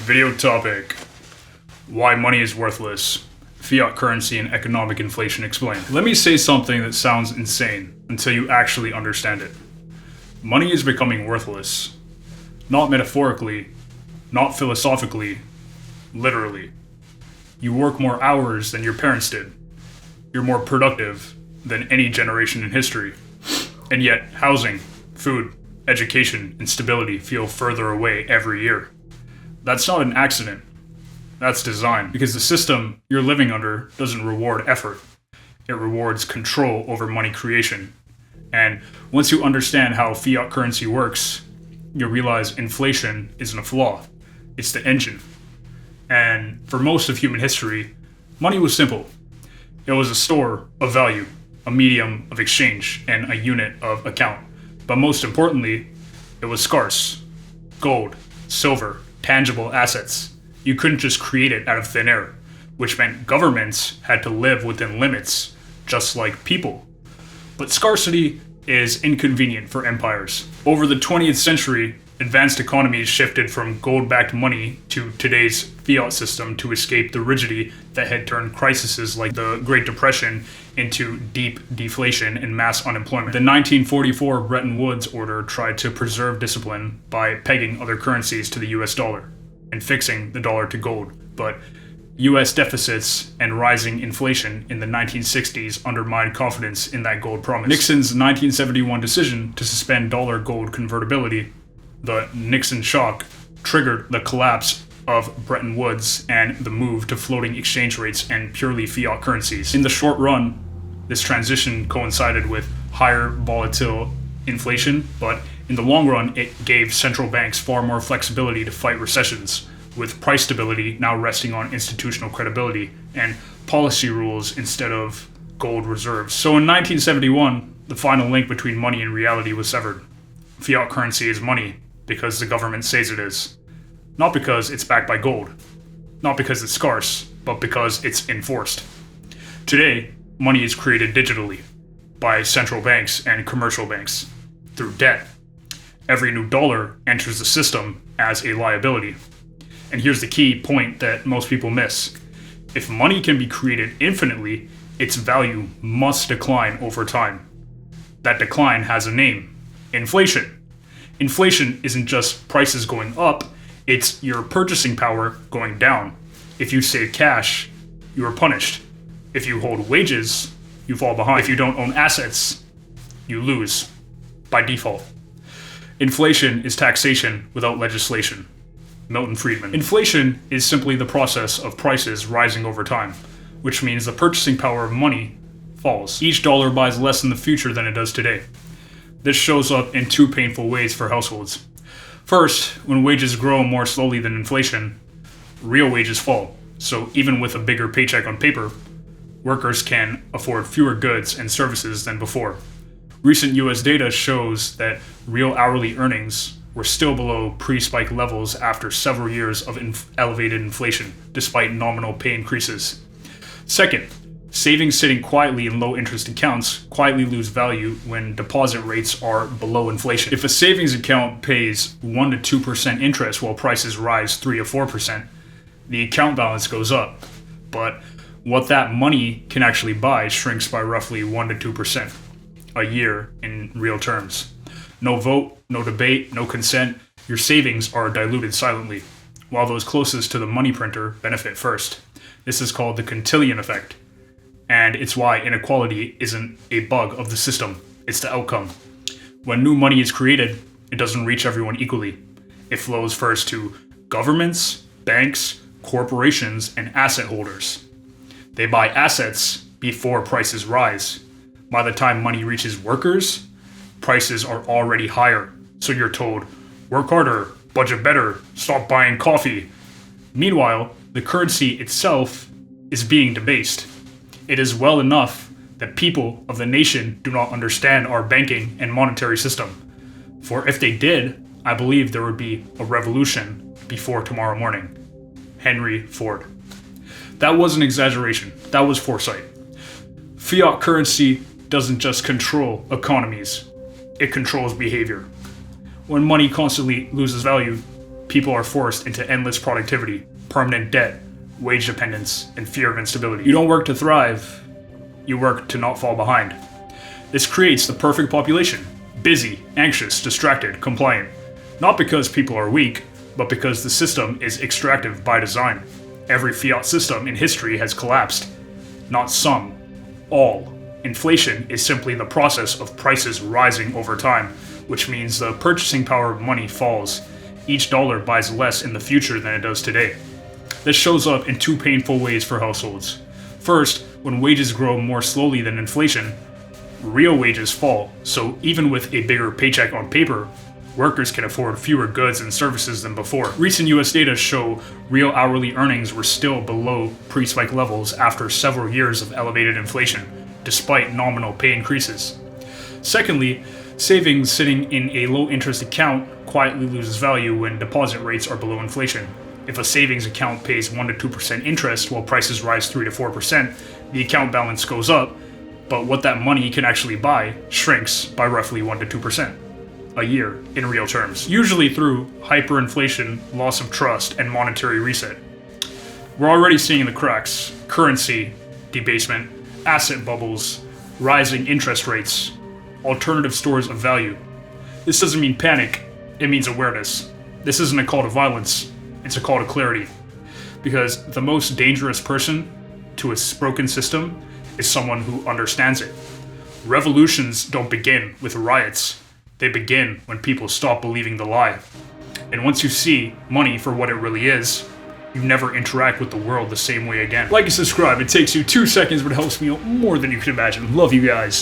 Video topic: Why money is worthless. Fiat currency and economic inflation explained. Let me say something that sounds insane until you actually understand it. Money is becoming worthless. Not metaphorically, not philosophically, literally. You work more hours than your parents did. You're more productive than any generation in history. And yet, housing, food, education, and stability feel further away every year. That's not an accident. That's design. Because the system you're living under doesn't reward effort. It rewards control over money creation. And once you understand how fiat currency works, you'll realize inflation isn't a flaw. It's the engine. And for most of human history, money was simple. It was a store of value, a medium of exchange, and a unit of account. But most importantly, it was scarce. Gold, silver, tangible assets. You couldn't just create it out of thin air, which meant governments had to live within limits, just like people. But scarcity is inconvenient for empires. Over the 20th century, advanced economies shifted from gold-backed money to today's fiat system to escape the rigidity that had turned crises like the Great Depression into deep deflation and mass unemployment. The 1944 Bretton Woods Order tried to preserve discipline by pegging other currencies to the US dollar and fixing the dollar to gold, but US deficits and rising inflation in the 1960s undermined confidence in that gold promise. Nixon's 1971 decision to suspend dollar-gold convertibility, the Nixon shock, triggered the collapse of Bretton Woods and the move to floating exchange rates and purely fiat currencies. In the short run, this transition coincided with higher volatile inflation, but in the long run, it gave central banks far more flexibility to fight recessions, with price stability now resting on institutional credibility and policy rules instead of gold reserves. So in 1971, the final link between money and reality was severed. Fiat currency is money because the government says it is. Not because it's backed by gold. Not because it's scarce, but because it's enforced. Today, money is created digitally by central banks and commercial banks through debt. Every new dollar enters the system as a liability. And here's the key point that most people miss. If money can be created infinitely, its value must decline over time. That decline has a name: inflation. Inflation isn't just prices going up, it's your purchasing power going down. If you save cash, you are punished. If you hold wages, you fall behind. If you don't own assets, you lose by default. Inflation is taxation without legislation. Milton Friedman. Inflation is simply the process of prices rising over time, which means the purchasing power of money falls. Each dollar buys less in the future than it does today. This shows up in two painful ways for households. First, when wages grow more slowly than inflation, real wages fall. So even with a bigger paycheck on paper, workers can afford fewer goods and services than before. Recent US data shows that real hourly earnings were still below pre-spike levels after several years of elevated inflation, despite nominal pay increases. Second, savings sitting quietly in low-interest accounts quietly lose value when deposit rates are below inflation. If a savings account pays 1 to 2% interest while prices rise 3 to 4%, the account balance goes up. But what that money can actually buy shrinks by roughly 1 to 2% a year in real terms. No vote, no debate, no consent. Your savings are diluted silently, while those closest to the money printer benefit first. This is called the Cantillon effect. And it's why inequality isn't a bug of the system, it's the outcome. When new money is created, it doesn't reach everyone equally. It flows first to governments, banks, corporations, and asset holders. They buy assets before prices rise. By the time money reaches workers, prices are already higher. So you're told, work harder, budget better, stop buying coffee. Meanwhile, the currency itself is being debased. It is well enough that people of the nation do not understand our banking and monetary system. For if they did, I believe there would be a revolution before tomorrow morning. Henry Ford. That was an exaggeration. That was foresight. Fiat currency doesn't just control economies. It controls behavior. When money constantly loses value, people are forced into endless productivity, permanent debt, wage dependence, and fear of instability. You don't work to thrive, you work to not fall behind. This creates the perfect population: busy, anxious, distracted, compliant. Not because people are weak, but because the system is extractive by design. Every fiat system in history has collapsed. Not some, all. Inflation is simply the process of prices rising over time, which means the purchasing power of money falls. Each dollar buys less in the future than it does today. This shows up in two painful ways for households. First, when wages grow more slowly than inflation, real wages fall, so even with a bigger paycheck on paper, workers can afford fewer goods and services than before. Recent US data show real hourly earnings were still below pre-spike levels after several years of elevated inflation, despite nominal pay increases. Secondly, savings sitting in a low-interest account quietly loses value when deposit rates are below inflation. If a savings account pays 1 to 2% interest while prices rise 3 to 4%, the account balance goes up, but what that money can actually buy shrinks by roughly 1 to 2% a year in real terms, usually through hyperinflation, loss of trust, and monetary reset. We're already seeing the cracks: currency debasement, asset bubbles, rising interest rates, alternative stores of value. This doesn't mean panic, it means awareness. This isn't a call to violence, it's a call to clarity. Because the most dangerous person to a broken system is someone who understands it. Revolutions don't begin with riots. They begin when people stop believing the lie. And once you see money for what it really is, you never interact with the world the same way again. Like and subscribe. It takes you 2 seconds, but it helps me out more than you can imagine. Love you guys.